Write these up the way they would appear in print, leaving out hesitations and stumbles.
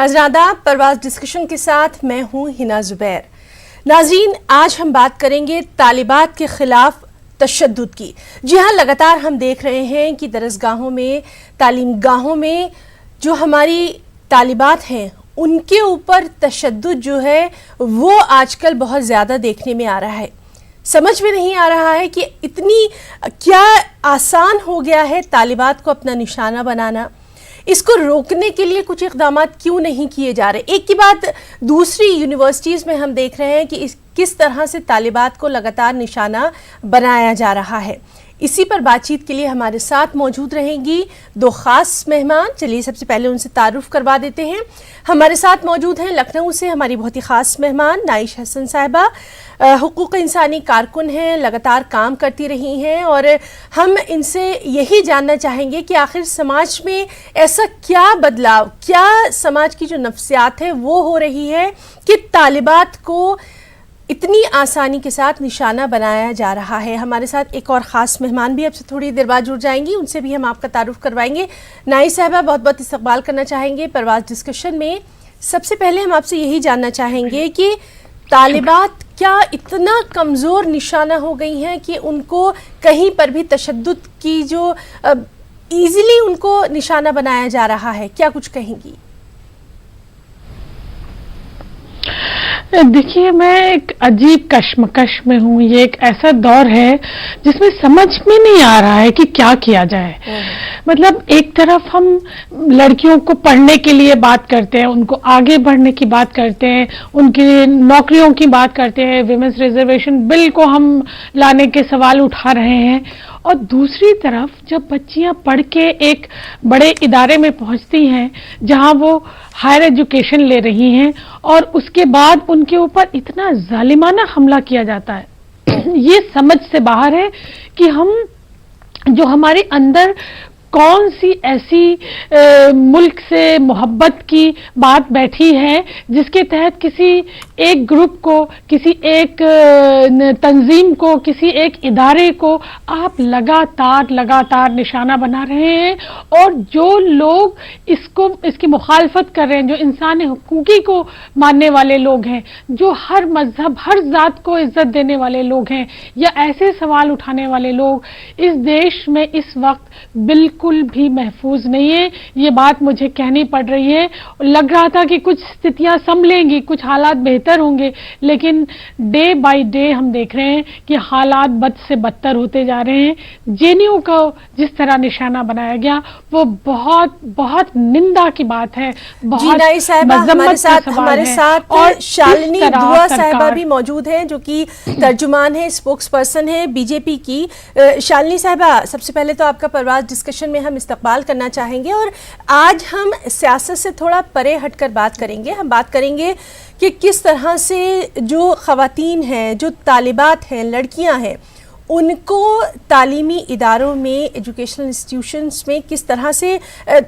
नाज़रीन आदाब, परवाज़ डिस्कशन के साथ मैं हूं हिना जुबैर। नाज़रीन, आज हम बात करेंगे तालिबात के खिलाफ तशद्दुद की। जी हाँ, लगातार हम देख रहे हैं कि दरसगाहों में, तालीम गाहों में जो हमारी तालिबात हैं उनके ऊपर तशद्दुद जो है वो आजकल बहुत ज़्यादा देखने में आ रहा है। समझ में नहीं आ रहा है कि इतनी क्या आसान हो गया है तालिबात को अपना निशाना बनाना। इसको रोकने के लिए कुछ इक़दाम क्यों नहीं किए जा रहे। एक की बात दूसरी यूनिवर्सिटीज़ में हम देख रहे हैं कि किस तरह से तालिबात को लगातार निशाना बनाया जा रहा है। इसी पर बातचीत के लिए हमारे साथ मौजूद रहेंगी दो ख़ास मेहमान। चलिए सबसे पहले उनसे तारुफ करवा देते हैं। हमारे साथ मौजूद हैं लखनऊ से हमारी बहुत ही ख़ास मेहमान नाइश हसन साहिबा, हुकूक इंसानी कारकुन हैं, लगातार काम करती रही हैं और हम इनसे यही जानना चाहेंगे कि आखिर समाज में ऐसा क्या बदलाव, क्या समाज की जो नफ्सियात है वो हो रही है कि तालिबात को इतनी आसानी के साथ निशाना बनाया जा रहा है। हमारे साथ एक और ख़ास मेहमान भी अब से थोड़ी देर बाद जुड़ जाएंगी, उनसे भी हम आपका तारुफ करवाएंगे। नाइश साहिबा, बहुत बहुत इस्तकबाल करना चाहेंगे परवाज़ डिस्कशन में। सबसे पहले हम आपसे यही जानना चाहेंगे कि तालिबात क्या इतना कमज़ोर निशाना हो गई हैं कि उनको कहीं पर भी तशद्दुद की जो ईज़िली उनको निशाना बनाया जा रहा है, क्या कुछ कहेंगी? देखिए, मैं एक अजीब कश्मकश में हूँ। ये एक ऐसा दौर है जिसमें समझ में नहीं आ रहा है कि क्या किया जाए। मतलब एक तरफ हम लड़कियों को पढ़ने के लिए बात करते हैं, उनको आगे बढ़ने की बात करते हैं, उनकी नौकरियों की बात करते हैं, विमेंस रिजर्वेशन बिल को हम लाने के सवाल उठा रहे हैं, और दूसरी तरफ जब बच्चियां पढ़ के एक बड़े इदारे में पहुंचती हैं जहां वो हायर एजुकेशन ले रही हैं और उसके बाद उनके ऊपर इतना जालिमाना हमला किया जाता है, ये समझ से बाहर है कि हम जो हमारे अंदर कौन सी ऐसी मुल्क से मोहब्बत की बात बैठी है जिसके तहत किसी एक ग्रुप को, किसी एक तंजीम को, किसी एक इदारे को आप लगातार निशाना बना रहे हैं। और जो लोग इसकी मुखालफत कर रहे हैं, जो इंसानी हुकूकी को मानने वाले लोग हैं, जो हर मजहब, हर जात को इज्जत देने वाले लोग हैं, या ऐसे सवाल उठाने वाले लोग इस देश में इस वक्त बिल्कुल भी महफूज नहीं है। ये बात मुझे कहनी पड़ रही है। लग रहा था कि कुछ स्थितियां संभलेंगी, कुछ हालात बेहतर होंगे, लेकिन डे बाय डे हम देख रहे हैं कि हालात बद से बदतर होते जा रहे हैं। जेएनयू को जिस तरह निशाना बनाया गया वो बहुत बहुत निंदा की बात है, बहुत हमारे साथ और शालिनी दुआ साहिबा भी मौजूद हैं जो कि तर्जुमान है, स्पोक्स पर्सन है बीजेपी की। शालिनी साहिबा, सबसे पहले तो आपका परवाज़ डिस्कशन में हम इस्तकबाल करना चाहेंगे और आज हम सियासत से थोड़ा परे हटकर बात करेंगे। हम बात करेंगे कि किस तरह से जो ख़वातीन हैं, जो तालिबात हैं, लड़कियां हैं, उनको तालीमी इदारों में, एजुकेशनल इंस्टीट्यूशंस में किस तरह से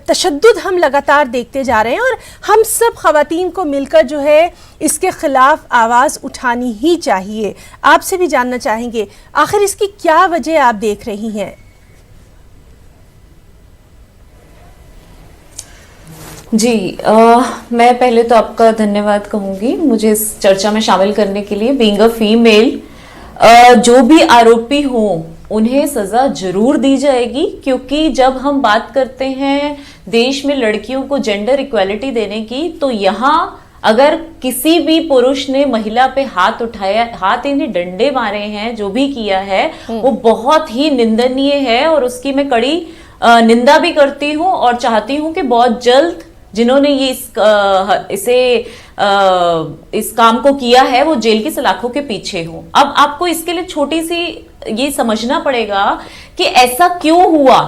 तशद्दुद हम लगातार देखते जा रहे हैं और हम सब ख़वातीन को मिलकर जो है इसके ख़िलाफ़ आवाज़ उठानी ही चाहिए। आपसे भी जानना चाहेंगे आखिर इसकी क्या वजह आप देख रही हैं? जी, मैं पहले तो आपका धन्यवाद कहूंगी मुझे इस चर्चा में शामिल करने के लिए। बीइंग अ फीमेल, जो भी आरोपी हो उन्हें सजा जरूर दी जाएगी, क्योंकि जब हम बात करते हैं देश में लड़कियों को जेंडर इक्वालिटी देने की, तो यहाँ अगर किसी भी पुरुष ने महिला पे हाथ उठाया, हाथ इन्हें डंडे मारे हैं, जो भी किया है वो बहुत ही निंदनीय है और उसकी मैं कड़ी निंदा भी करती हूँ और चाहती हूँ कि बहुत जल्द जिन्होंने ये इस काम को किया है वो जेल की सलाखों के पीछे हो। अब आपको इसके लिए छोटी सी ये समझना पड़ेगा कि ऐसा क्यों हुआ,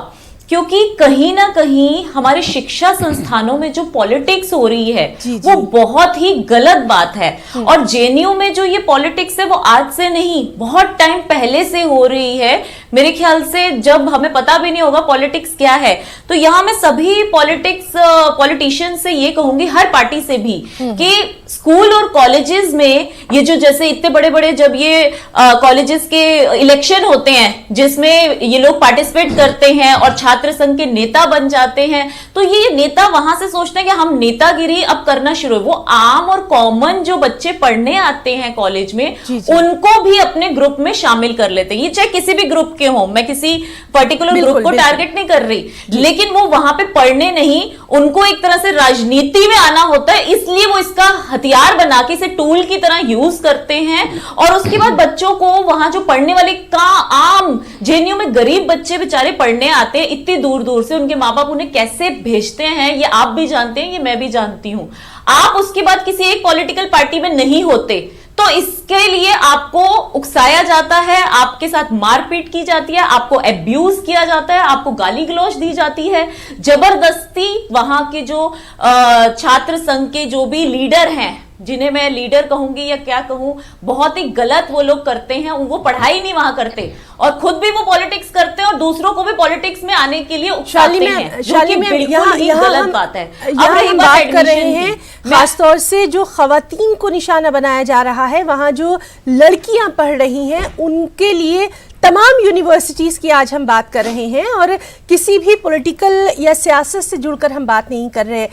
क्योंकि कहीं ना कहीं हमारे शिक्षा संस्थानों में जो पॉलिटिक्स हो रही है वो बहुत ही गलत बात है। और जेएनयू में जो ये पॉलिटिक्स है वो आज से नहीं, बहुत टाइम पहले से हो रही है। मेरे ख्याल से जब हमें पता भी नहीं होगा पॉलिटिक्स क्या है, तो यहाँ मैं सभी पॉलिटिशियन से ये कहूंगी, हर पार्टी से भी, कि स्कूल और कॉलेजेस में ये जो जैसे इतने बड़े बड़े जब ये कॉलेजेस के इलेक्शन होते हैं जिसमें ये लोग पार्टिसिपेट करते हैं और छात्र संघ के नेता बन जाते हैं, तो ये नेता वहां से सोचते हैं कि हम नेतागिरी अब करना शुरू है। वो आम और कॉमन जो बच्चे पढ़ने आते हैं कॉलेज में उनको भी अपने ग्रुप में शामिल कर लेते हैं। ये चाहे किसी भी ग्रुप के हो, मैं किसी पर्टिकुलर ग्रुप को टारगेट नहीं कर रही, लेकिन वो वहां पे पढ़ने नहीं, उनको एक तरह से राजनीति में आना होता है, इसलिए वो इसका हथियार बना के इसे टूल की तरह यूज करते हैं। और उसके बाद बच्चों को वहां जो पढ़ने वाले का आम जेएनयू में गरीब बच्चे बेचारे पढ़ने आते हैं इतनी दूर दूर से, उनके माँ बाप उन्हें कैसे भेजते हैं ये आप भी जानते हैं, ये मैं भी जानती हूं। आप उसके बाद किसी एक पॉलिटिकल पार्टी में नहीं होते तो इसके लिए आपको उकसाया जाता है, आपके साथ मारपीट की जाती है, आपको अब्यूज किया जाता है, आपको गाली गलौज दी जाती है, जबरदस्ती वहां के जो छात्र संघ के जो भी लीडर हैं, जिन्हें मैं लीडर कहूंगी या क्या कहूं, बहुत ही गलत वो लोग करते हैं। वो पढ़ाई नहीं वहां करते और खुद भी वो पॉलिटिक्स करते हैं और दूसरों को भी पॉलिटिक्स में आने के लिए उकसाते हैं, जो कि बिल्कुल ही गलत बात है। अब रही बात कर रहे हैं खासतौर से जो खवातीन को निशाना बनाया जा रहा है, वहां जो लड़कियां पढ़ रही हैं उनके लिए तमाम यूनिवर्सिटीज की आज हम बात कर रहे हैं और किसी भी पॉलिटिकल या सियासत से जुड़कर हम बात नहीं कर रहे।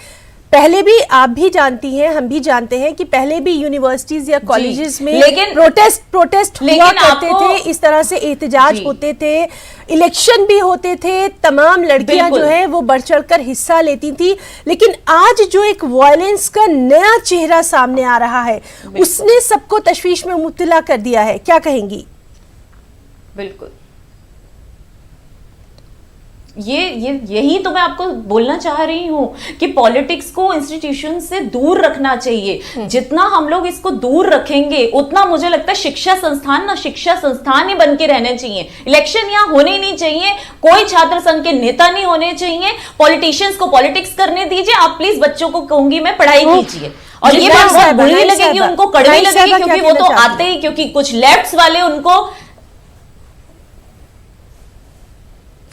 पहले भी आप भी जानती हैं, हम भी जानते हैं कि पहले भी यूनिवर्सिटीज या कॉलेजेस में प्रोटेस्ट हुआ करते थे, इस तरह से एहतजाज होते थे, इलेक्शन भी होते थे, तमाम लड़कियां जो है वो बढ़ चढ़कर हिस्सा लेती थी। लेकिन आज जो एक वायलेंस का नया चेहरा सामने आ रहा है उसने सबको तशवीश में मुब्तला कर दिया है, क्या कहेंगी? बिल्कुल, यही तो मैं आपको बोलना चाह रही हूं कि पॉलिटिक्स को इंस्टीट्यूशन से दूर रखना चाहिए। जितना हम लोग इसको दूर रखेंगे उतना मुझे लगता है शिक्षा संस्थान ही बन के रहने चाहिए। इलेक्शन यहाँ होने ही नहीं चाहिए, कोई छात्र संघ के नेता नहीं होने चाहिए, पॉलिटिशियंस को पॉलिटिक्स करने दीजिए। आप प्लीज बच्चों को कहूंगी मैं, पढ़ाई कीजिए। और ये बात बहुत बुरी लगेगी, उनको कड़वी लगेगी, क्योंकि वो तो आते ही, क्योंकि कुछ लेफ्ट वाले उनको,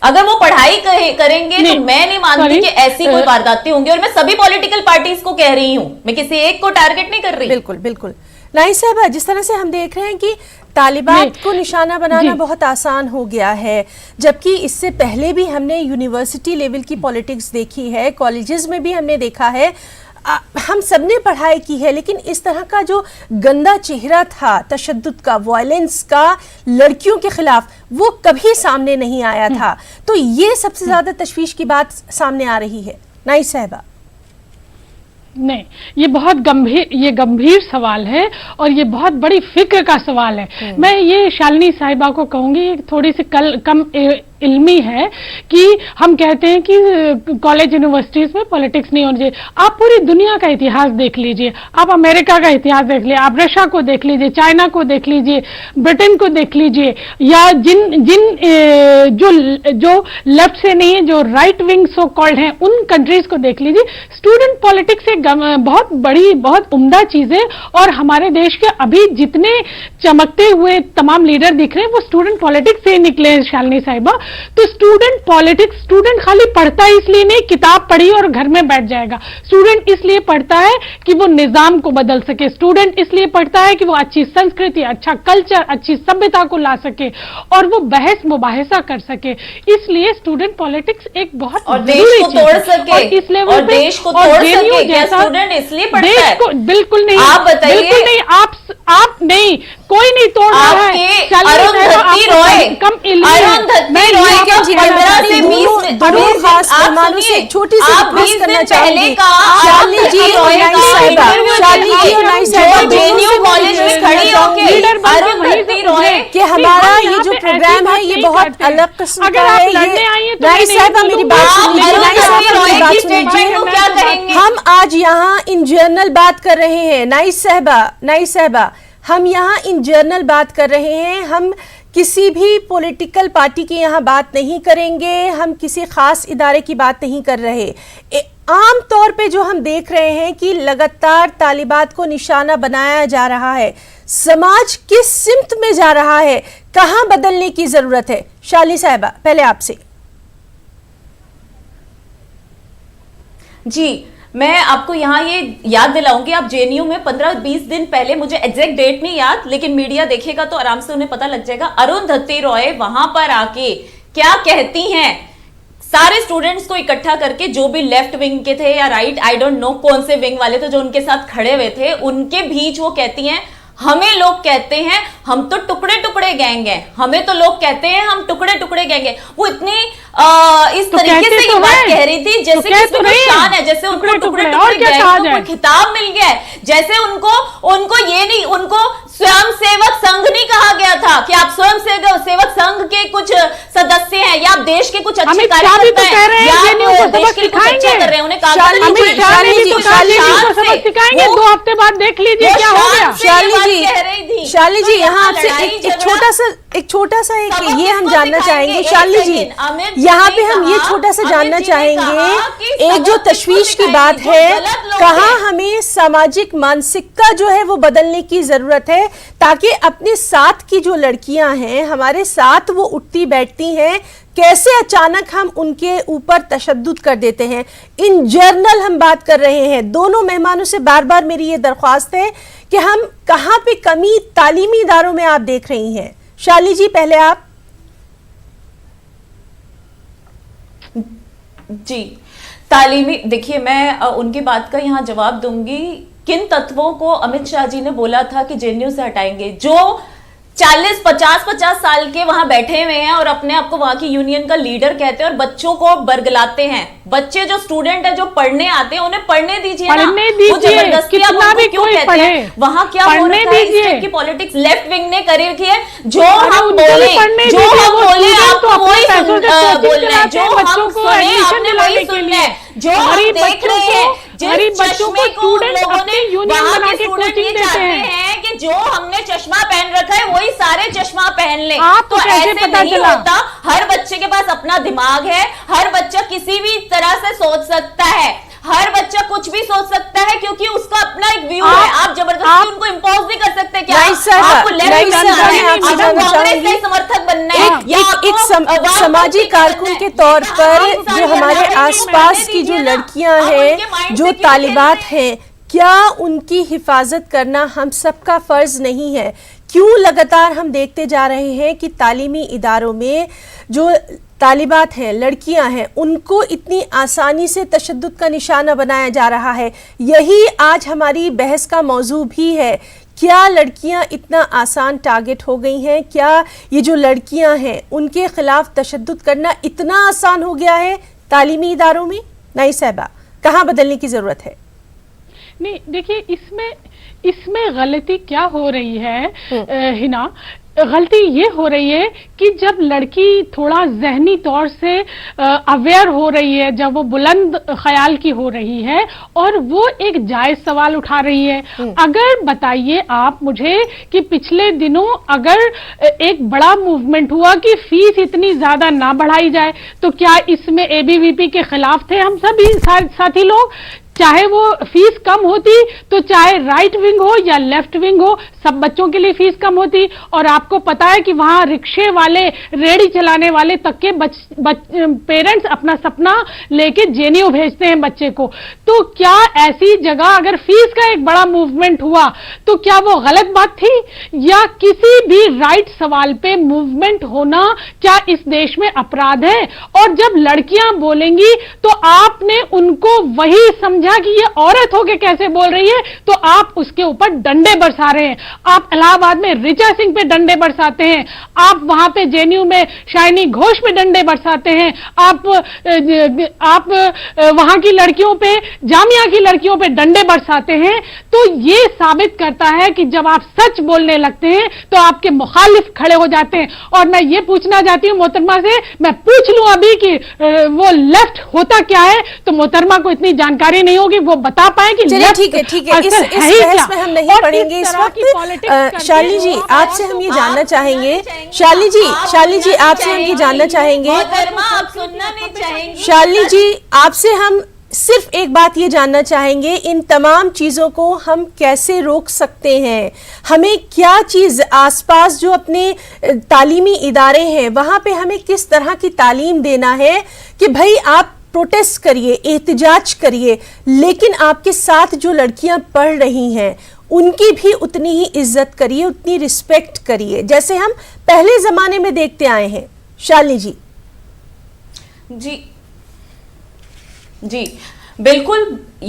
अगर वो पढ़ाई करेंगे तो मैं नहीं मानती कि ऐसी कोई वारदातें होंगी। और मैं सभी पॉलिटिकल पार्टीज को कह रही हूं, मैं किसी एक को टारगेट नहीं कर रही। बिल्कुल बिल्कुल नाइस साहब, जिस तरह से हम देख रहे हैं कि तालिबात को निशाना बनाना बहुत आसान हो गया है, जबकि इससे पहले भी हमने यूनिवर्सिटी लेवल की पॉलिटिक्स देखी है, कॉलेजेस में भी हमने देखा है, हम सबने पढ़ाई की है, लेकिन इस तरह का जो गंदा चेहरा था तशद्दुद का, वायलेंस का लड़कियों के खिलाफ, वो कभी सामने नहीं आया था। तो ये सबसे ज्यादा तशवीश की बात सामने आ रही है। नाइस साहिबा, नहीं, ये बहुत गंभीर सवाल है और ये बहुत बड़ी फिक्र का सवाल है। मैं ये शालिनी साहिबा को कहूंगी, थोड़ी सी कम इल्मी है कि हम कहते हैं कि कॉलेज यूनिवर्सिटीज में पॉलिटिक्स नहीं होनी चाहिए। आप पूरी दुनिया का इतिहास देख लीजिए, आप अमेरिका का इतिहास देख लीजिए, आप रशिया को देख लीजिए, चाइना को देख लीजिए, ब्रिटेन को देख लीजिए, या जो लेफ्ट से नहीं है, जो राइट विंग सो कॉल्ड हैं, उन कंट्रीज को देख लीजिए। स्टूडेंट पॉलिटिक्स एक बहुत बड़ी, बहुत उम्दा चीज है। और हमारे देश के अभी जितने चमकते हुए तमाम लीडर दिख रहे हैं वो स्टूडेंट पॉलिटिक्स से निकले हैं शालिनी साहिबा। तो स्टूडेंट पॉलिटिक्स, स्टूडेंट खाली पढ़ता है इसलिए नहीं, किताब पढ़ी और घर में बैठ जाएगा। स्टूडेंट इसलिए पढ़ता है कि वो निजाम को बदल सके, स्टूडेंट इसलिए पढ़ता है कि वो अच्छी संस्कृति, अच्छा कल्चर, अच्छी सभ्यता को ला सके और वो बहस मुबाहिसा कर सके। इसलिए स्टूडेंट पॉलिटिक्स एक बहुत और देश को तोड़ सके, और इस लेवल पे देश को तोड़ सके, क्या स्टूडेंट इसलिए पढ़ता है? बिल्कुल नहीं, आप बताइए। बिल्कुल नहीं, आप नहीं, कोई नहीं तोड़ रहा है। अरुंधति रॉय, कम छोटी सी रिक्वेस्ट करना चाहूंगी, शालिनी जी और नाइस साहिबा, शालिनी जी और नाइस साहिबा जेएनयू कॉलेज में खड़ी होकर अरुंधति रॉय कि हमारा ये जो प्रोग्राम है ये बहुत अलग किस्म का है। ये नाइस साहिबा मेरी बात सुनिए, हम आज यहाँ इन जनरल बात कर रहे हैं। नाइस साहिबा, हम यहाँ इन जनरल बात कर रहे हैं, हम किसी भी पॉलिटिकल पार्टी की यहाँ बात नहीं करेंगे, हम किसी खास इदारे की बात नहीं कर रहे। आम तौर पे जो हम देख रहे हैं कि लगातार तालिबात को निशाना बनाया जा रहा है, समाज किस सिमत में जा रहा है, कहाँ बदलने की जरूरत है? शालिनी साहिबा, पहले आपसे। जी, मैं आपको यहाँ ये याद दिलाऊंगी, आप जेएनयू में 15-20 दिन पहले, मुझे एग्जैक्ट डेट नहीं याद, लेकिन मीडिया देखेगा तो आराम से उन्हें पता लग जाएगा, अरुंधति रॉय वहां पर आके क्या कहती हैं, सारे स्टूडेंट्स को इकट्ठा करके, जो भी लेफ्ट विंग के थे या राइट, आई डोंट नो कौन से विंग वाले थे जो उनके साथ खड़े हुए थे, उनके बीच वो कहती हैं, हमें लोग कहते हैं हम तो टुकड़े टुकड़े गैंग हैं, हमें तो लोग कहते हैं हम टुकड़े टुकड़े गैंग हैं। वो इतनी इस तो तरीके से ये बात कह रही थी जैसे कि तो शान है, जैसे उनको टुकड़े टुकड़े गैंग को खिताब मिल गया है, जैसे उनको ये नहीं, उनको स्वयं सेवक संघ नहीं कहा गया था कि आप स्वयं सेवक संघ के कुछ सदस्य हैं या आप देश के कुछ अच्छे कार्यकर्ता हैं या आप देश के कुछ अच्छा कर रहे हैं, उन्हें कहा 2 हफ्ते बाद देख लीजिए क्या हो गया। शालिनी जी यहाँ आपसे एक छोटा सा ये हम जानना चाहेंगे, शालिनी जी यहाँ पे हम ये छोटा सा जानना चाहेंगे, एक जो तशवीश की बात है, कहाँ हमें सामाजिक मानसिकता जो है वो बदलने की जरूरत है ताकि अपने साथ की जो लड़कियां हैं हमारे साथ वो उठती बैठती हैं, कैसे अचानक हम उनके ऊपर तशद्दुद कर देते हैं। इन जर्नल हम बात कर रहे हैं, दोनों मेहमानों से बार बार मेरी ये दरख्वास्त है कि हम कहाँ पे कमी तालीमी इदारों में आप देख रही हैं। शालिनी जी पहले आप। जी, तालीमी, देखिए मैं उनकी बात का यहाँ जवाब दूंगी। किन तत्वों को अमित शाह जी ने बोला था कि जेएनयू से हटाएंगे, जो 40-50 साल के वहां बैठे हुए हैं और अपने आप को वहां की यूनियन का लीडर कहते हैं और बच्चों को बरगलाते हैं। बच्चे जो स्टूडेंट है, जो पढ़ने आते हैं, उन्हें पढ़ने दीजिए ना, वो जबरदस्ती आप उनको क्यों कहते हैं? वहां क्या हो रहा है, इस टाइप की पॉलिटिक्स लेफ्ट विंग ने करी रखी है। जो हम बोले आपको वही बोलना है, जो हम सुने आपने वही सुनना है, जो हम देख रहे हैं, जिस चश्मे को लोगों ने वहां के स्टूडेंट ये चाहते हैं कि जो हमने चश्मा पहन रखा है वही सारे चश्मा पहन ले, तो ऐसे नहीं होता। हर बच्चे के पास अपना दिमाग है, हर बच्चा किसी भी तरह से सोच सकता है, हर बच्चा कुछ भी सोच सकता है क्योंकि उसका अपना एक व्यू है। आप जबरदस्ती उनको इम्पोज नहीं कर सकते। क्या आपको कांग्रेस का समर्थक बनना है या एक समाजी कारकुन के तौर पर जो हमारे आसपास की जो लड़कियां हैं, जो तालिबात हैं, क्या उनकी हिफाजत करना हम सबका फर्ज नहीं है? क्यों लगातार हम देखते जा रहे हैं कि तालीमी इदारों में जो तालिबात हैं, लड़कियां हैं, उनको इतनी आसानी से तशद्दुद का निशाना बनाया जा रहा है? यही आज हमारी बहस का मौजू भी है। क्या लड़कियां इतना आसान टारगेट हो गई हैं? क्या ये जो लड़कियां हैं उनके खिलाफ तशद्दुद करना इतना आसान हो गया है तालीमी इदारों में? नहीं साहिबा, कहाँ बदलने की जरूरत है? नहीं, देखिए इसमें गलती क्या हो रही है हिना, गलती ये हो रही है कि जब लड़की थोड़ा जहनी तौर से अवेयर हो रही है, जब वो बुलंद ख्याल की हो रही है और वो एक जायज सवाल उठा रही है। अगर बताइए आप मुझे कि पिछले दिनों अगर एक बड़ा मूवमेंट हुआ कि फीस इतनी ज्यादा ना बढ़ाई जाए, तो क्या इसमें एबीवीपी के खिलाफ थे हम सभी साथी लोग? चाहे वो फीस कम होती तो चाहे राइट विंग हो या लेफ्ट विंग हो, सब बच्चों के लिए फीस कम होती। और आपको पता है कि वहां रिक्शे वाले, रेडी चलाने वाले तक के पेरेंट्स अपना सपना लेके जेएनयू भेजते हैं बच्चे को। तो क्या ऐसी जगह अगर फीस का एक बड़ा मूवमेंट हुआ तो क्या वो गलत बात थी? या किसी भी राइट सवाल पे मूवमेंट होना क्या इस देश में अपराध है? और जब लड़कियां बोलेंगी तो आपने उनको वही समझा कि ये औरत होके कैसे बोल रही है, तो आप उसके ऊपर डंडे बरसा रहे हैं। आप इलाहाबाद में ऋचा सिंह पे डंडे बरसाते हैं, आप वहां पे जेएनयू में शाइनी घोष पे डंडे बरसाते हैं, आप वहां की लड़कियों पे, जामिया की लड़कियों पे डंडे बरसाते हैं। तो ये साबित करता है कि जब आप सच बोलने लगते हैं तो आपके मुखालिफ खड़े हो जाते हैं। और मैं ये पूछना चाहती हूं मोहतरमा से, मैं पूछ लूं अभी कि वो लेफ्ट होता क्या है, तो मोहतरमा को इतनी जानकारी नहीं होगी, वो बता पाए कि ठीक है इस बहस में हम नहीं पढ़ेंगे इस वक्त। शालिनी जी आपसे हम ये जानना चाहेंगे, शालिनी जी आपसे हम ये जानना चाहेंगे, शालिनी जी आपसे हम सिर्फ एक बात ये जानना चाहेंगे, इन तमाम चीज़ों को हम कैसे रोक सकते हैं? हमें क्या चीज़ आसपास जो अपने तालीमी इदारे हैं वहाँ पे हमें किस तरह की तालीम देना है कि भाई आप प्रोटेस्ट करिए, एहतजाज करिए, लेकिन आपके साथ जो लड़कियां पढ़ रही हैं उनकी भी उतनी ही इज्जत करिए, उतनी रिस्पेक्ट करिए, जैसे हम पहले जमाने में देखते आए हैं। शालिनी जी। जी जी बिल्कुल,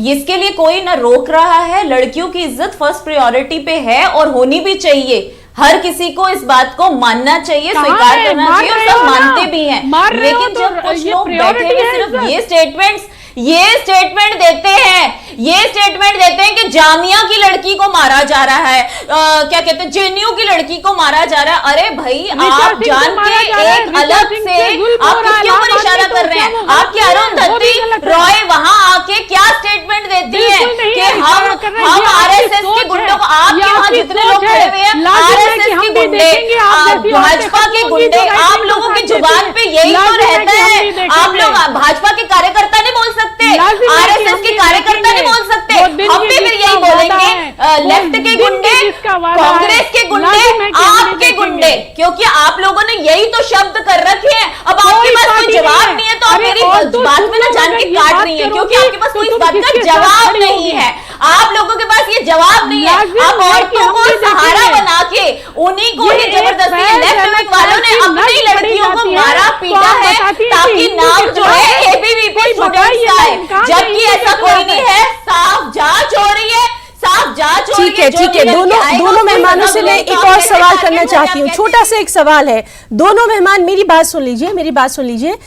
इसके लिए कोई ना रोक रहा है। लड़कियों की इज्जत फर्स्ट प्रायोरिटी पे है और होनी भी चाहिए। हर किसी को इस बात को मानना चाहिए, स्वीकार करना चाहिए, और सब मानते भी हैं। लेकिन जब कुछ लोग बैठे हुए सिर्फ ये स्टेटमेंट देते हैं कि जामिया की लड़की को मारा जा रहा है, क्या कहते हैं, जेएनयू की लड़की को मारा जा रहा है। अरे भाई, आप जान के एक अलग से आप किसके ऊपर इशारा कर रहे हैं? आपकी अरुंधति रॉय वहां आके क्या स्टेटमेंट देती है कि हम आरएसएस के गुंडों को, आपके वहां जितने लोग खड़े हुए हैं, आरएसएस के गुंडे, भाजपा के गुंडे, आप लोगों की जुबान पे यही तो रहता है। आप लोग भाजपा के कार्यकर्ता नहीं बोल सकते, आरएसएस के कार्यकर्ता नहीं बोल सकते, हम भी फिर यही बोलेंगे, लेफ्ट के गुंडे, कांग्रेस के गुंडे, आपके गुंडे, क्योंकि आप लोगों ने यही तो शब्द कर रखे हैं। अब आपके पास कोई जवाब नहीं है तो आप मेरी बात में ना जान के काट रही है, क्योंकि आपके पास कोई इस बात का जवाब नहीं है। आप लोगों के पास ये जवाब नहीं है। आप औरतों को सहारा बना के उन्हीं को ही जबरदस्ती, लेफ्ट विंग वालों ने अपनी लड़कियों को मारा पीटा है ताकि नाम जो है एबीवीपी स्टूडेंट्स का है, जबकि ऐसा कोई नहीं है। साफ जांच हो रही है, साफ जांच हो रही है। ठीक है, दोनों मेहमानों से मैं एक और सवाल करना चाहती हूँ। छोटा सा एक सवाल है, दोनों मेहमान मेरी बात सुन लीजिए।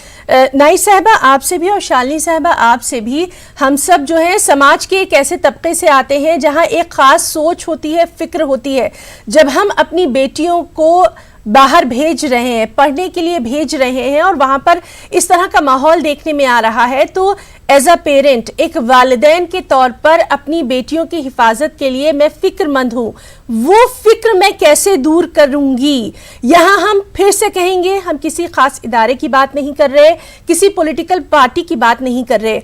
नाइस साहिबा आपसे भी और शालिनी साहिबा आपसे भी, हम सब जो है समाज के एक ऐसे तबके से आते हैं जहां एक खास सोच होती है, फिक्र होती है। जब हम अपनी बेटियों को बाहर भेज रहे हैं, पढ़ने के लिए भेज रहे हैं और वहां पर इस तरह का माहौल देखने में आ रहा है, तो एज अ पेरेंट, एक वालिदैन के तौर पर अपनी बेटियों की हिफाजत के लिए मैं फिक्रमंद हूं। वो फिक्र मैं कैसे दूर करूंगी? यहां हम फिर से कहेंगे, हम किसी खास इदारे की बात नहीं कर रहे, किसी पॉलिटिकल पार्टी की बात नहीं कर रहे।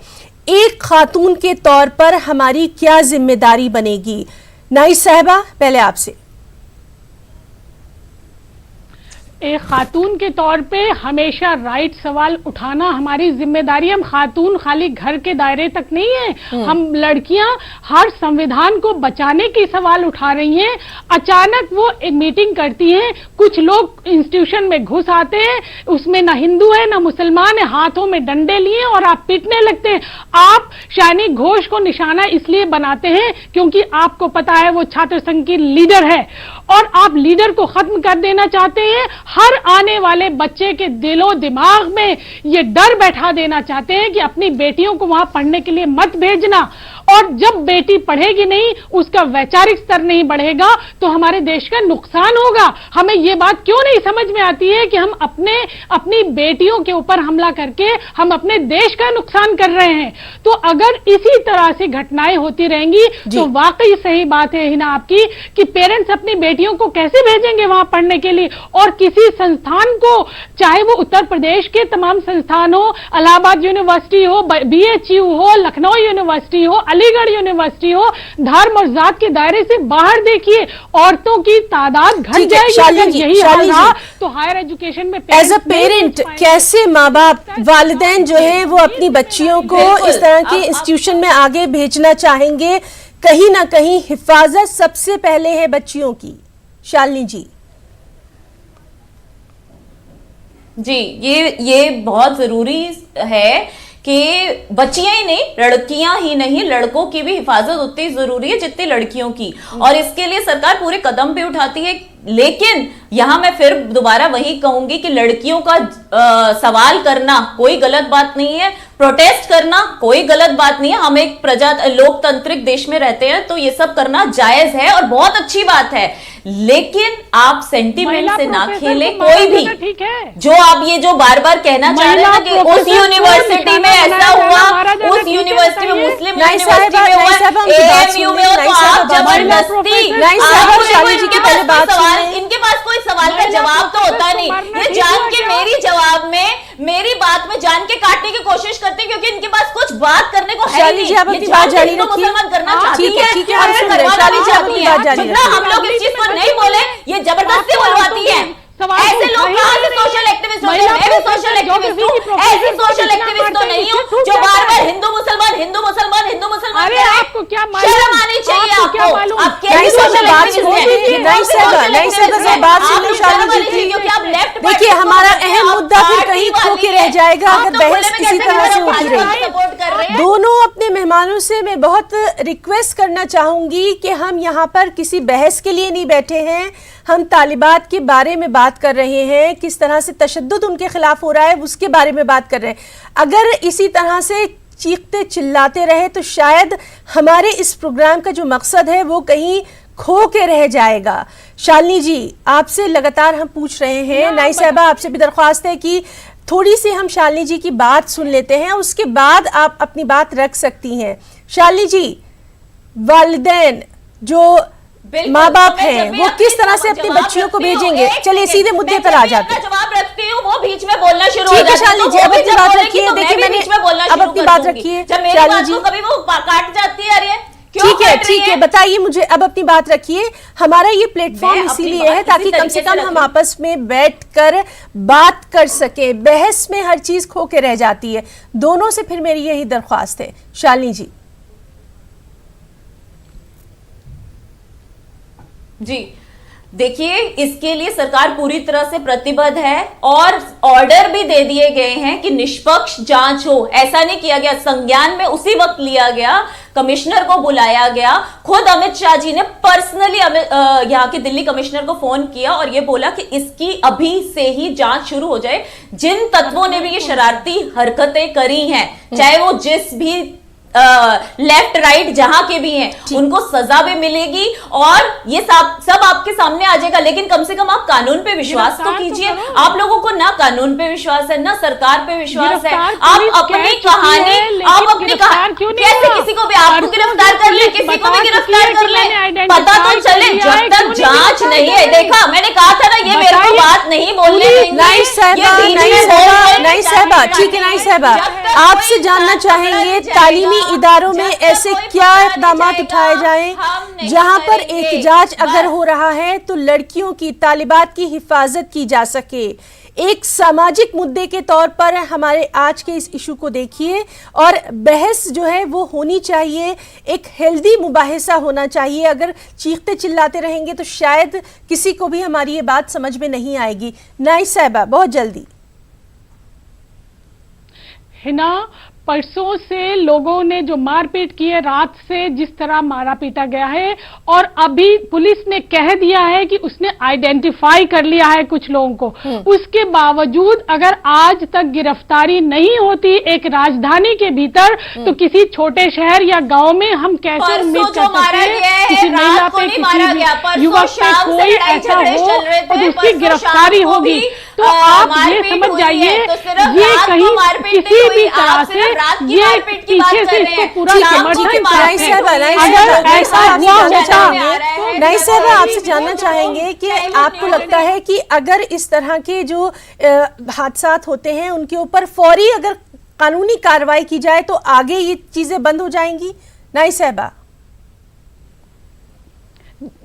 एक खातून के तौर पर हमारी क्या जिम्मेदारी बनेगी? नाइस साहिबा, पहले आपसे। एक खातून के तौर पे हमेशा राइट सवाल उठाना हमारी जिम्मेदारी। हम खातून खाली घर के दायरे तक नहीं है, हम लड़कियां हर संविधान को बचाने की सवाल उठा रही हैं। अचानक वो एक मीटिंग करती हैं, कुछ लोग इंस्टीट्यूशन में घुस आते हैं, उसमें ना हिंदू है ना मुसलमान है, हाथों में डंडे लिए और आप पीटने लगते हैं। आप शालिनी घोष को निशाना इसलिए बनाते हैं क्योंकि आपको पता है वो छात्र संघ की लीडर है और आप लीडर को खत्म कर देना चाहते हैं। हर आने वाले बच्चे के दिलो दिमाग में ये डर बैठा देना चाहते हैं कि अपनी बेटियों को वहां पढ़ने के लिए मत भेजना, और जब बेटी पढ़ेगी नहीं, उसका वैचारिक स्तर नहीं बढ़ेगा तो हमारे देश का नुकसान होगा। हमें ये बात क्यों नहीं समझ में आती है कि हम अपनी बेटियों के ऊपर हमला करके हम अपने देश का नुकसान कर रहे हैं। तो अगर इसी तरह से घटनाएं होती रहेंगी तो वाकई सही बात है हिना आपकी कि पेरेंट्स अपनी बेटियों को कैसे भेजेंगे वहां पढ़ने के लिए। और किसी संस्थान को, चाहे वो उत्तर प्रदेश के तमाम संस्थान हो, इलाहाबाद यूनिवर्सिटी हो, BHU हो, लखनऊ यूनिवर्सिटी हो, अलीगढ़ यूनिवर्सिटी हो, धर्म और जात के दायरे से बाहर देखिए, औरतों की तादाद घट जाएगी। अगर यही हाल रहा तो हायर एजुकेशन में एज अ पेरेंट कैसे माँ बाप, वालिदैन जो है वो अपनी बच्चियों को इस तरह के इंस्टीट्यूशन में आगे भेजना चाहेंगे? कहीं ना कहीं हिफाजत सबसे पहले है बच्चियों की। शालिनी जी। जी, ये बहुत जरूरी है कि बच्चियां ही नहीं, लड़कियां ही नहीं, लड़कों की भी हिफाजत उतनी जरूरी है जितनी लड़कियों की, और इसके लिए सरकार पूरे कदम भी उठाती है। लेकिन यहां मैं फिर दोबारा वही कहूंगी कि लड़कियों का सवाल करना कोई गलत बात नहीं है, प्रोटेस्ट करना कोई गलत बात नहीं है। हम एक लोकतांत्रिक देश में रहते हैं तो ये सब करना जायज है और बहुत अच्छी बात है, लेकिन आप सेंटीमेंट से ना खेले। कोई भी जो आप ये जो बार बार कहना चाह रहे हैं कि उस यूनिवर्सिटी में ऐसा हुआ, उस यूनिवर्सिटी में, मुस्लिम यूनिवर्सिटी में हुआ, AMU में हो, तो आप जबरदस्ती, इनके पास कोई सवाल का जवाब तो होता नहीं। ये जान के मेरी बात में जान के काटने की कोशिश करते हैं क्योंकि इनके पास कुछ बात करने को है नहीं। ये मुसलमान करना चाहती है और फिर करवाना भी चाहती है। जितना हम लोग इस चीज को नहीं बोले, ये जबरदस्ती बोलवाती है। ऐसे लोग कहां से सोशल एक्टिविस्ट होते हैं? मैं भी सोशल एक्टिविस्ट हूं, ऐसे सोशल एक्टिविस्ट तो नहीं हूं जो बार बार हिंदू मुसलमान हिंदू मुसलमान हिंदू मुसलमान। अरे आपको क्या मालूम, शर्म आनी चाहिए आपको क्या आपको। मालूम? आप कैसी सोशल एक्टिविस्ट हैं? नहीं साहबा बात सुनिए शालिनी जी की। क्योंकि आप लेफ्ट देखिए हमारा अहम मुद्दा फिर कहीं खो के रह जाएगा अगर बहस इसी तरह से होती रही। सपोर्ट कर रहे हैं। दोनों अपने मेहमानों से मैं बहुत रिक्वेस्ट करना चाहूंगी कि हम यहाँ पर किसी बहस के लिए नहीं बैठे हैं, हम तालिबात के बारे में बात कर रहे हैं, किस तरह से तशद्दुद उनके खिलाफ हो रहा है उसके बारे में बात कर रहे हैं। अगर इसी तरह से चीखते चिल्लाते रहे तो शायद हमारे इस प्रोग्राम का जो मकसद है वो कहीं खो के रह जाएगा। शालिनी जी आपसे लगातार हम पूछ रहे हैं, नाई साहबा आपसे भी दरख्वास्त है कि थोड़ी सी हम शालिनी जी की बात सुन लेते हैं, उसके बाद आप अपनी बात रख सकती हैं। शालिनी जी, वालिदैन जो माँ बाप हैं वो किस तरह से अपनी बच्चियों को भेजेंगे? चलिए सीधे मुद्दे पर आ जाते हैं। जवाब रखती हूँ वो बीच में बोलना शुरू हो ठीक है जाती शालिनी जी, अब अपनी बात रखिए। देखिए मैंने अब अपनी बात रखिए शालिनी जी। कभी वो काट जाती है। अरे ठीक है बताइए मुझे, अब अपनी बात रखिए। हमारा ये प्लेटफॉर्म इसीलिए है ताकि कम से कम हम आपस में बैठकर बात कर सके। बहस में हर चीज खो के रह जाती है। दोनों से फिर मेरी यही दरख्वास्त है। शालिनी जी जी देखिए, इसके लिए सरकार पूरी तरह से प्रतिबद्ध है और ऑर्डर भी दे दिए गए हैं कि निष्पक्ष जांच हो। ऐसा नहीं किया गया, संज्ञान में उसी वक्त लिया गया, कमिश्नर को बुलाया गया। खुद अमित शाह जी ने पर्सनली यहाँ के दिल्ली कमिश्नर को फोन किया और ये बोला कि इसकी अभी से ही जांच शुरू हो जाए। जिन तत्वों ने भी ये शरारती हरकतें करी हैं, चाहे वो जिस भी लेफ्ट राइट जहां के भी हैं, उनको सजा भी मिलेगी और ये सब आपके सामने आ जाएगा। लेकिन कम से कम आप कानून पे विश्वास तो कीजिए। आप लोगों को ना कानून पे विश्वास है ना सरकार पे विश्वास है। आप अपनी कहानी कैसे किसी को भी आपको गिरफ्तार कर ले, किसी को भी गिरफ्तार कर ले, पता तो चले। जब तक जांच नहीं है, देखा मैंने कहा था ना, ये मेरे को बात नहीं बोलने देंगे। नाई साहबा ठीक है। नाई साहबा आपसे जानना चाहेंगे तालीमी इदारों में ऐसे क्या इक़दाम उठाए जाएं जहां पर एहतजाज अगर हो रहा है तो लड़कियों की, तालिबात की हिफाजत की जा सके। एक सामाजिक मुद्दे के तौर पर हमारे आज के इस इशू को देखिए और बहस जो है वो होनी चाहिए, एक हेल्दी मुबाहिसा होना चाहिए। अगर चीखते चिल्लाते रहेंगे तो शायद किसी को भी हमारी ये बात समझ में नहीं आएगी। नाई साहबा बहुत जल्दी। हिना, परसों से लोगों ने जो मारपीट की है, रात से जिस तरह मारा पीटा गया है, और अभी पुलिस ने कह दिया है कि उसने आइडेंटिफाई कर लिया है कुछ लोगों को। उसके बावजूद अगर आज तक गिरफ्तारी नहीं होती एक राजधानी के भीतर, तो किसी छोटे शहर या गांव में हम कैसे उम्मीद कर सकते हैं किसी महिला पे, किसी युवक पे कोई ऐसा हो और उसकी गिरफ्तारी होगी? तो आप ये समझ जाइए, ये कहीं किसी भी तरह से ये पीछे से इसको पूरा समर्थन करते हैं। अगर ऐसा हुआ होता, नाई साहब आपसे जानना चाहेंगे कि आपको लगता है कि अगर इस तरह के जो हादसात होते हैं उनके ऊपर फौरी अगर कानूनी कार्रवाई की जाए तो आगे ये चीजें बंद हो जाएंगी? नाई साहबा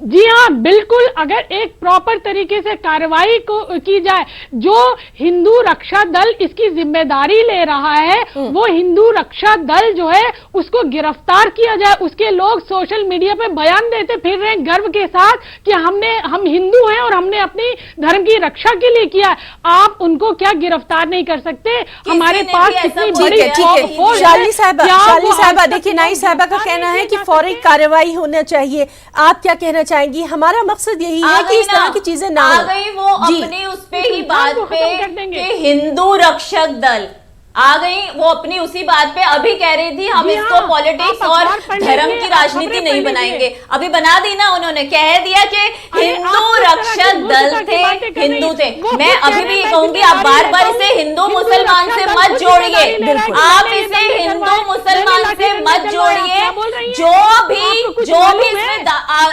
जी हाँ, बिल्कुल। अगर एक प्रॉपर तरीके से कार्रवाई को की जाए, जो हिंदू रक्षा दल इसकी जिम्मेदारी ले रहा है, वो हिंदू रक्षा दल जो है उसको गिरफ्तार किया जाए। उसके लोग सोशल मीडिया पे बयान देते फिर रहे हैं गर्व के साथ कि हम हिंदू हैं और हमने अपनी धर्म की रक्षा के लिए किया। आप उनको क्या गिरफ्तार नहीं कर सकते? हमारे पास कितनी बड़ी शालिनी साहबा देखिए, नाई साहबा का कहना है कि फौरी कार्रवाई होना चाहिए। आप क्या कहना चाहेंगी? हमारा मकसद यही है कि इस तरह की चीजें ना हो। आ गई वो अपने उस पे ही बात पे कि हिंदू रक्षक दल आ गई, वो अपनी उसी बात पे अभी कह रही थी हम इसको पॉलिटिक्स और धर्म की राजनीति नहीं बनाएंगे। अभी बना दी ना उन्होंने, कह दिया कि हिंदू रक्षक दल थे, हिंदू थे। मैं अभी भी ये कहूंगी, आप बार बार इसे हिंदू मुसलमान से मत जोड़िए। आप इसे हिंदू मुसलमान से मत जोड़िए। जो भी इसमें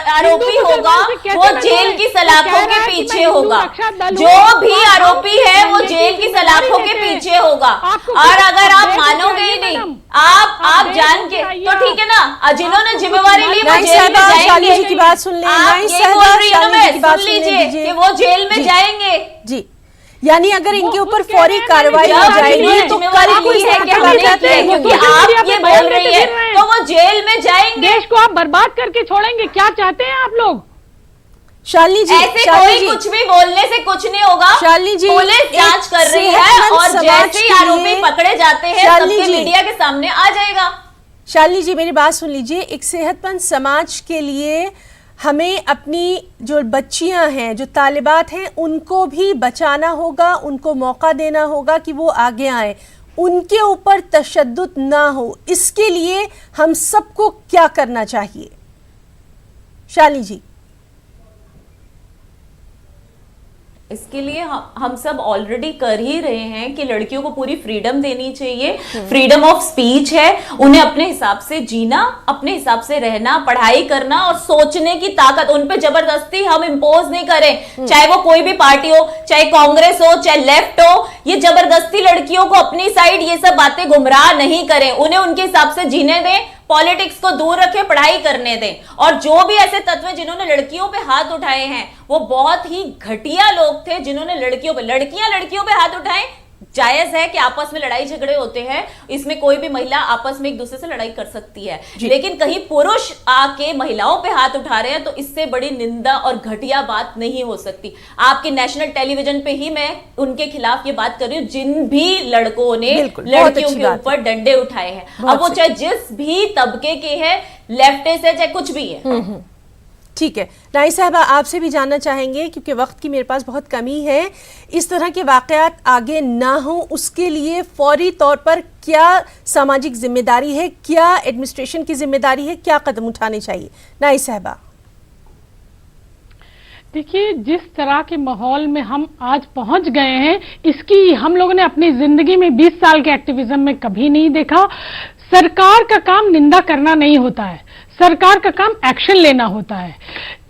आरोपी होगा वो जेल की सलाखों के पीछे होगा। जो भी आरोपी है वो जेल की सलाखों के पीछे होगा। और अगर आप मानोगे ही नहीं, आप जान के तो ठीक है ना, जिन्होंने जिम्मेवारी ली वो जेल में जाएंगे। जी की बात सुन लीजिए, सुन लीजिए कि वो जेल में जाएंगे। जी, यानी अगर इनके ऊपर फौरी कार्रवाई हो जाएगी तो कल को इस तरह की वाकयात है, क्योंकि आप ये बोल रही है तो वो जेल में जाएंगे। देश को आप बर्बाद करके छोड़ेंगे, क्या चाहते हैं आप लोग? शालिनी जी, ऐसे कोई कुछ भी बोलने से कुछ नहीं होगा। शालिनी जी, पुलिस जांच कर रही है और जैसे ही आरोपी पकड़े जाते हैं सबके मीडिया के सामने आ जाएगा। शालिनी जी, मेरी बात सुन लीजिए। एक सेहतमंद समाज के लिए हमें अपनी जो बच्चियां हैं, जो तालिबात हैं, उनको भी बचाना होगा, उनको मौका देना होगा कि वो आगे आए, उनके ऊपर तशद्दुद ना हो। इसके लिए हम सबको क्या करना चाहिए? शालिनी जी। इसके लिए हम सब ऑलरेडी कर ही रहे हैं कि लड़कियों को पूरी फ्रीडम देनी चाहिए। फ्रीडम ऑफ स्पीच है, उन्हें अपने हिसाब से जीना, अपने हिसाब से रहना, पढ़ाई करना और सोचने की ताकत। उन पे जबरदस्ती हम इम्पोज नहीं करें, चाहे वो कोई भी पार्टी हो, चाहे कांग्रेस हो, चाहे लेफ्ट हो। ये जबरदस्ती लड़कियों को अपनी साइड ये सब बातें गुमराह नहीं करें, उन्हें उनके हिसाब से जीने दें, पॉलिटिक्स को दूर रखें, पढ़ाई करने दें। और जो भी ऐसे तत्व जिन्होंने लड़कियों पे हाथ उठाए हैं वो बहुत ही घटिया लोग थे, जिन्होंने लड़कियों पे हाथ उठाए। जायज है कि आपस में लड़ाई झगड़े होते हैं, इसमें कोई भी महिला आपस में एक दूसरे से लड़ाई कर सकती है, लेकिन कहीं पुरुष आके महिलाओं पे हाथ उठा रहे हैं तो इससे बड़ी निंदा और घटिया बात नहीं हो सकती। आपके नेशनल टेलीविजन पे ही मैं उनके खिलाफ ये बात कर रही हूँ जिन भी लड़कों ने लड़कियों के ऊपर डंडे उठाए हैं, अब वो चाहे जिस भी तबके के हैं, लेफ्टिस्ट है चाहे कुछ भी है। ठीक है, राई साहबा आपसे भी जानना चाहेंगे, क्योंकि वक्त की मेरे पास बहुत कमी है, इस तरह के वाकयात आगे ना हो उसके लिए फौरी तौर पर क्या सामाजिक जिम्मेदारी है, क्या एडमिनिस्ट्रेशन की जिम्मेदारी है, क्या कदम उठाने चाहिए? राई साहबा। देखिए, जिस तरह के माहौल में हम आज पहुंच गए हैं, इसकी हम लोगों ने अपनी जिंदगी में 20 साल के एक्टिविज्म में कभी नहीं देखा। सरकार का काम निंदा करना नहीं होता है, सरकार का काम एक्शन लेना होता है।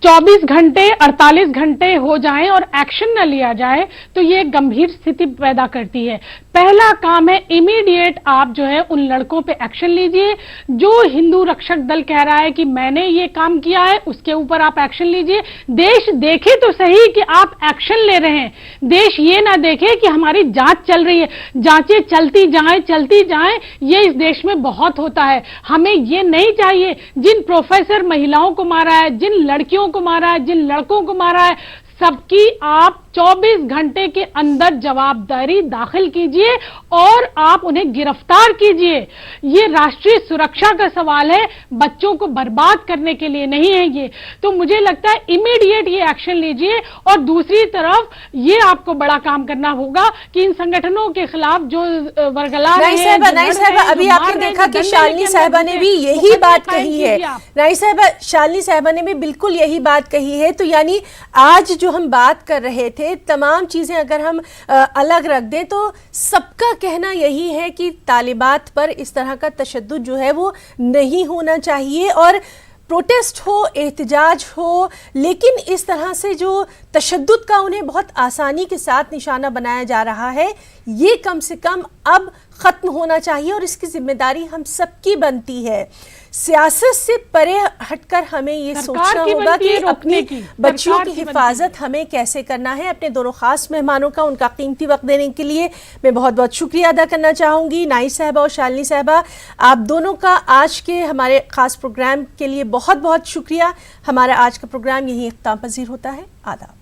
24 घंटे 48 घंटे हो जाएं और एक्शन न लिया जाए तो ये एक गंभीर स्थिति पैदा करती है। पहला काम है इमीडिएट आप जो है उन लड़कों पे एक्शन लीजिए। जो हिंदू रक्षक दल कह रहा है कि मैंने ये काम किया है, उसके ऊपर आप एक्शन लीजिए। देश देखे तो सही कि आप एक्शन ले रहे हैं, देश ये ना देखे कि हमारी जांच चल रही है। जांचें चलती जाएं, ये इस देश में बहुत होता है। हमें ये नहीं चाहिए। जिन प्रोफेसर महिलाओं को मारा है, जिन लड़कियों को मारा है, जिन लड़कों को मारा है, सबकी आप 24 घंटे के अंदर जवाबदारी दाखिल कीजिए और आप उन्हें गिरफ्तार कीजिए। ये राष्ट्रीय सुरक्षा का सवाल है, बच्चों को बर्बाद करने के लिए नहीं है ये। तो मुझे लगता है इमीडिएट ये एक्शन लीजिए। और दूसरी तरफ ये आपको बड़ा काम करना होगा कि इन संगठनों के खिलाफ जो वरगला रहे हैं, नाई साहबा, अभी आपने देखा कि शालिनी साहबा ने भी यही बात कही है। नाई साहबा, शालिनी साहबा ने भी बिल्कुल यही बात कही है। तो यानी आज जो हम बात कर रहे थे, तमाम चीजें अगर हम अलग रख दें तो सबका कहना यही है कि तालिबात पर इस तरह का तशद्दुद जो है वो नहीं होना चाहिए। और प्रोटेस्ट हो, एहतजाज हो, लेकिन इस तरह से जो तशद्दुद का उन्हें बहुत आसानी के साथ निशाना बनाया जा रहा है, ये कम से कम अब ख़त्म होना चाहिए और इसकी जिम्मेदारी हम सबकी बनती है। सियासत से परे हटकर हमें ये सोचना होगा कि अपनी बच्चियों की हिफाजत हमें कैसे करना है। अपने दोनों खास मेहमानों का उनका कीमती वक्त देने के लिए मैं बहुत बहुत शुक्रिया अदा करना चाहूँगी। नाई साहबा और शालिनी साहबा, आप दोनों का आज के हमारे खास प्रोग्राम के लिए बहुत बहुत शुक्रिया। हमारा आज का प्रोग्राम यहीं इख्तिताम पजीर होता है। आदाब।